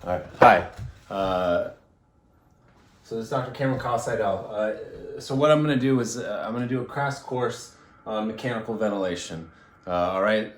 All right. Hi. So this is Dr. Cameron Seidel. So what I'm going to do is I'm going to do a crash course on mechanical ventilation. All right.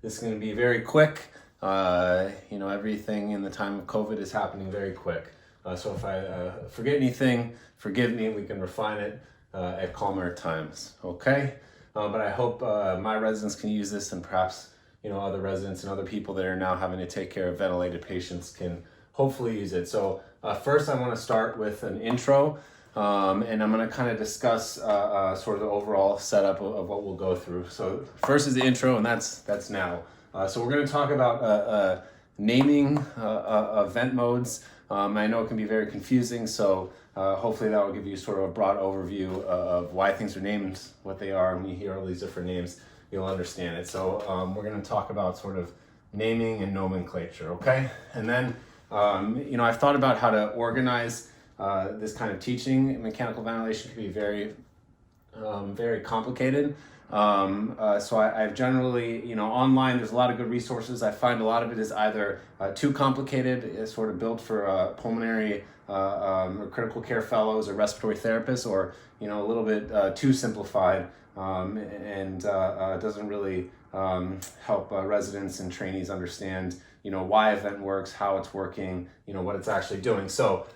This is going to be very quick. Everything in the time of COVID is happening very quick. So if I forget anything, forgive me. We can refine it at calmer times. Okay. But I hope my residents can use this, and perhaps other residents and other people that are now having to take care of ventilated patients can hopefully use it. So first I want to start with an intro, and I'm going to kind of discuss sort of the overall setup of what we'll go through. So first is the intro, and that's now. So we're going to talk about naming vent modes. I know it can be very confusing, so hopefully that will give you sort of a broad overview of why things are named what they are. When you hear all these different names, you'll understand it. So we're going to talk about sort of naming and nomenclature, okay? And then, I've thought about how to organize this kind of teaching. Mechanical ventilation can be very, very complicated. So I've generally, online, there's a lot of good resources. I find a lot of it is either too complicated, is sort of built for pulmonary or critical care fellows or respiratory therapists, or, a little bit too simplified and doesn't really help residents and trainees understand, why a vent works, how it's working, what it's actually doing. So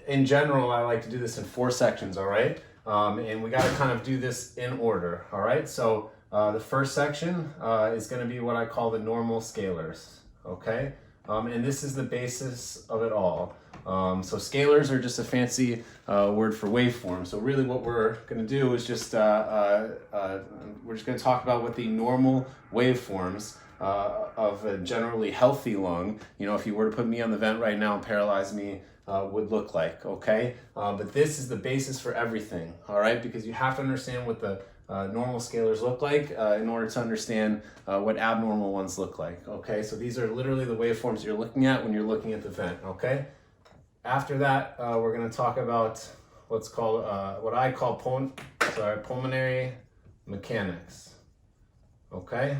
in general, I like to do this in 4 sections, all right? And we got to kind of do this in order, all right? So the first section is going to be what I call the normal scalars, okay? And this is the basis of it all. So scalars are just a fancy word for waveform. So really what we're going to do is just, we're just going to talk about what the normal waveforms of a generally healthy lung, if you were to put me on the vent right now and paralyze me, would look like, okay? But this is the basis for everything, all right? Because you have to understand what the normal scalars look like in order to understand what abnormal ones look like, okay? So these are literally the waveforms you're looking at when you're looking at the vent, okay? After that, we're going to talk about what's called, what I call pulmonary mechanics, okay?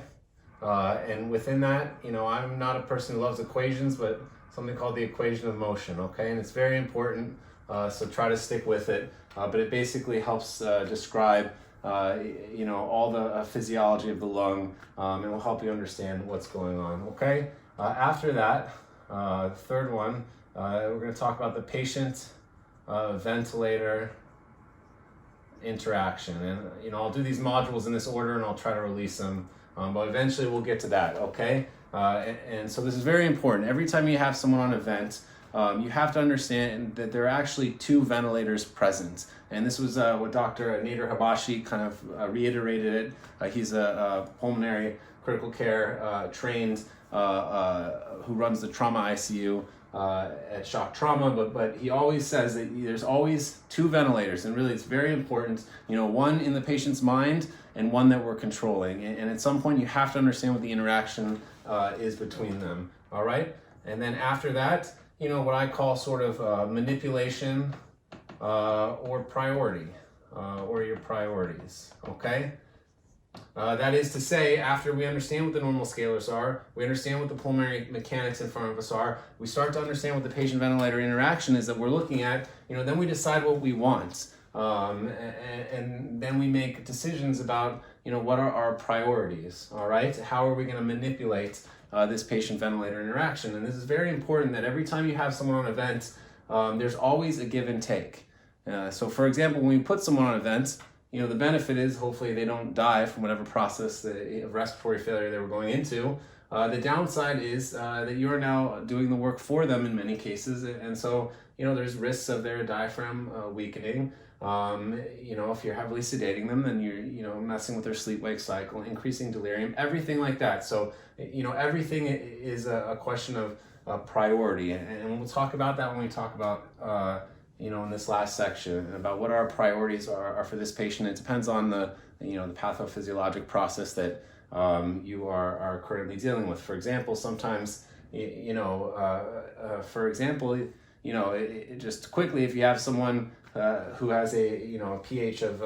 And within that, I'm not a person who loves equations, but something called the equation of motion, okay? And it's very important, so try to stick with it. But it basically helps describe, all the physiology of the lung, and will help you understand what's going on, okay? After that, third one, we're going to talk about the patient-ventilator interaction. And, I'll do these modules in this order, and I'll try to release them. But eventually we'll get to that, okay? And so this is very important. Every time you have someone on a vent, you have to understand that there are actually 2 ventilators present. And this was what Dr. Nader Habashi kind of reiterated it. He's a pulmonary critical care trained who runs the trauma ICU at shock trauma, but he always says that there's always 2 ventilators, and really it's very important, one in the patient's mind and one that we're controlling. And at some point you have to understand what the interaction is between them, all right? And then after that, what I call sort of manipulation or priority, or your priorities, okay? That is to say, after we understand what the normal scalars are, we understand what the pulmonary mechanics in front of us are, we start to understand what the patient-ventilator interaction is that we're looking at, then we decide what we want. And then we make decisions about, what are our priorities, all right? How are we going to manipulate this patient-ventilator interaction? And this is very important that every time you have someone on a vent, there's always a give and take. So for example, when we put someone on a vent, the benefit is hopefully they don't die from whatever process of respiratory failure they were going into. The downside is that you are now doing the work for them in many cases, and so there's risks of their diaphragm weakening. If you're heavily sedating them, then you're messing with their sleep-wake cycle, increasing delirium, everything like that. So everything is a question of priority, and we'll talk about that when we talk about in this last section about what our priorities are for this patient. It depends on the pathophysiologic process that you are currently dealing with. For example, sometimes, just quickly, if you have someone who has a pH of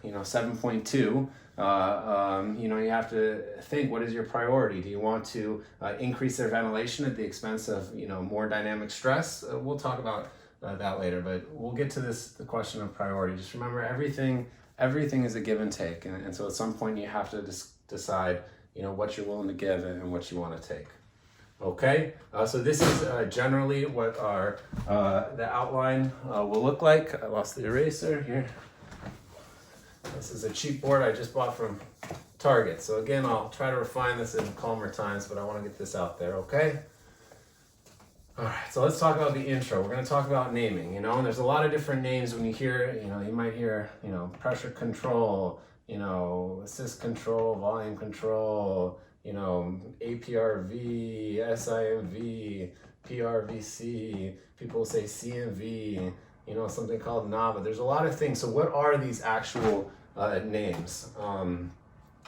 7.2, You have to think, what is your priority? Do you want to increase their ventilation at the expense of, more dynamic stress? We'll talk about that later, but we'll get to the question of priority. Just remember, everything is a give and take. And so at some point you have to decide, what you're willing to give and what you want to take. Okay, so this is generally what the outline will look like. I lost the eraser here. This is a cheap board I just bought from Target. So again, I'll try to refine this in calmer times, but I want to get this out there, okay? All right, so let's talk about the intro. We're going to talk about naming, and there's a lot of different names when you hear, you might hear, pressure control, assist control, volume control, APRV, SIMV, PRVC, people say CMV, something called NAVA. There's a lot of things. So what are these actual names?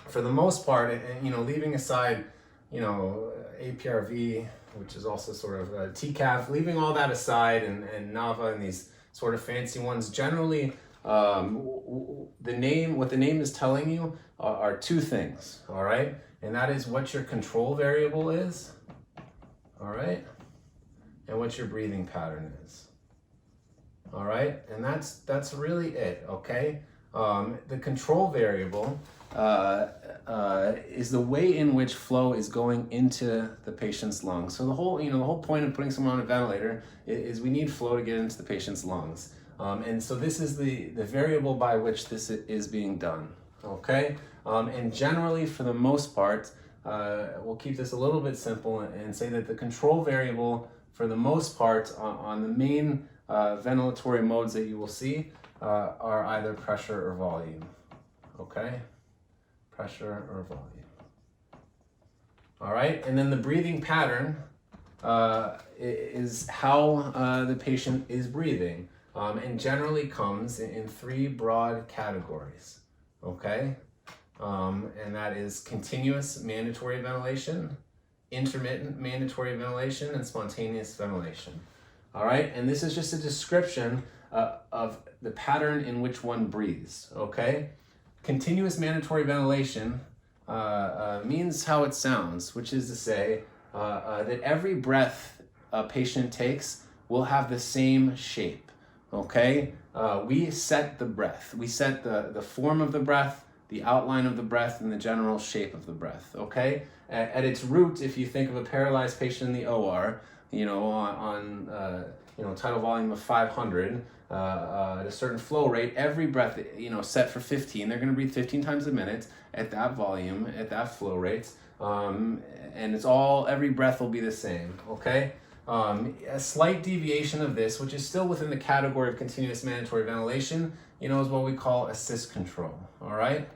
For the most part, leaving aside, APRV, which is also sort of TCAF, leaving all that aside and NAVA and these sort of fancy ones, generally what the name is telling you are two things, all right? And that is what your control variable is, all right? And what your breathing pattern is. All right, and that's really it, okay? The control variable is the way in which flow is going into the patient's lungs. So the whole point of putting someone on a ventilator is we need flow to get into the patient's lungs. And so this is the variable by which this is being done, okay? And generally, for the most part, we'll keep this a little bit simple and say that the control variable, for the most part, on the main ventilatory modes that you will see are either pressure or volume, okay? Pressure or volume. All right, and then the breathing pattern is how the patient is breathing, and generally comes in three broad categories, okay? And that is continuous mandatory ventilation, intermittent mandatory ventilation, and spontaneous ventilation. All right, and this is just a description of the pattern in which one breathes, okay? Continuous mandatory ventilation means how it sounds, which is to say that every breath a patient takes will have the same shape, okay? We set the breath. We set the form of the breath, the outline of the breath, and the general shape of the breath, okay? At its root, if you think of a paralyzed patient in the OR, on tidal volume of 500, at a certain flow rate, every breath, set for 15, they're going to breathe 15 times a minute at that volume, at that flow rate, and every breath will be the same, okay? A slight deviation of this, which is still within the category of continuous mandatory ventilation, is what we call assist control, all right?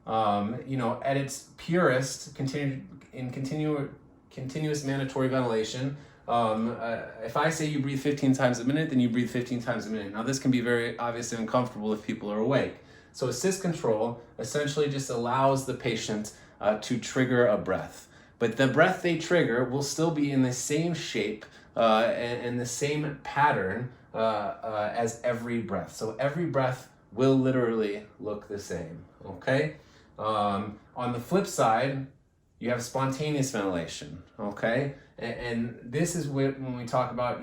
At its purest, continuous mandatory ventilation, if I say you breathe 15 times a minute, then you breathe 15 times a minute. Now, this can be very obviously uncomfortable if people are awake. So assist control essentially just allows the patient to trigger a breath. But the breath they trigger will still be in the same shape and the same pattern as every breath. So every breath will literally look the same, okay? On the flip side, you have spontaneous ventilation, okay? And this is when we talk about,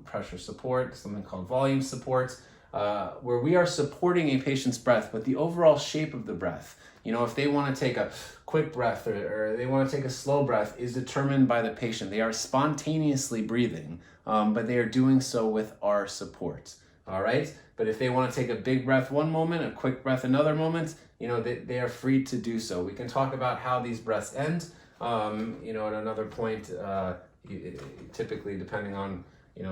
pressure support, something called volume support, where we are supporting a patient's breath, but the overall shape of the breath, if they want to take a quick breath or they want to take a slow breath, is determined by the patient. They are spontaneously breathing, but they are doing so with our support, all right? But if they want to take a big breath one moment, a quick breath another moment, they are free to do so. We can talk about how these breaths end, at another point, typically depending on,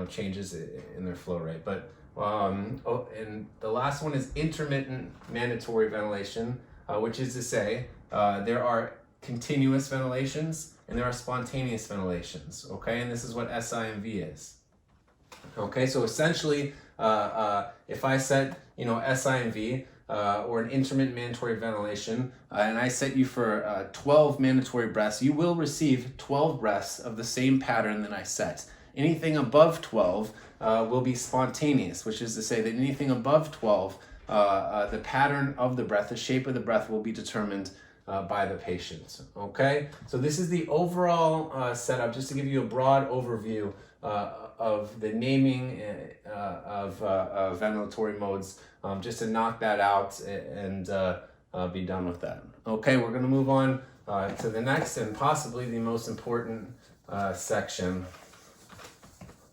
changes in their flow rate. But, and the last one is intermittent mandatory ventilation, which is to say, there are continuous ventilations and there are spontaneous ventilations, okay? And this is what SIMV is. Okay, so essentially, if I set, SIMV, or an intermittent mandatory ventilation, and I set you for 12 mandatory breaths, you will receive 12 breaths of the same pattern that I set. Anything above 12 will be spontaneous, which is to say that anything above 12 the pattern of the breath, the shape of the breath will be determined by the patient. Okay, so this is the overall setup, just to give you a broad overview of the naming of ventilatory modes, just to knock that out and be done with that. Okay, we're going to move on to the next and possibly the most important section.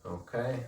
Okay.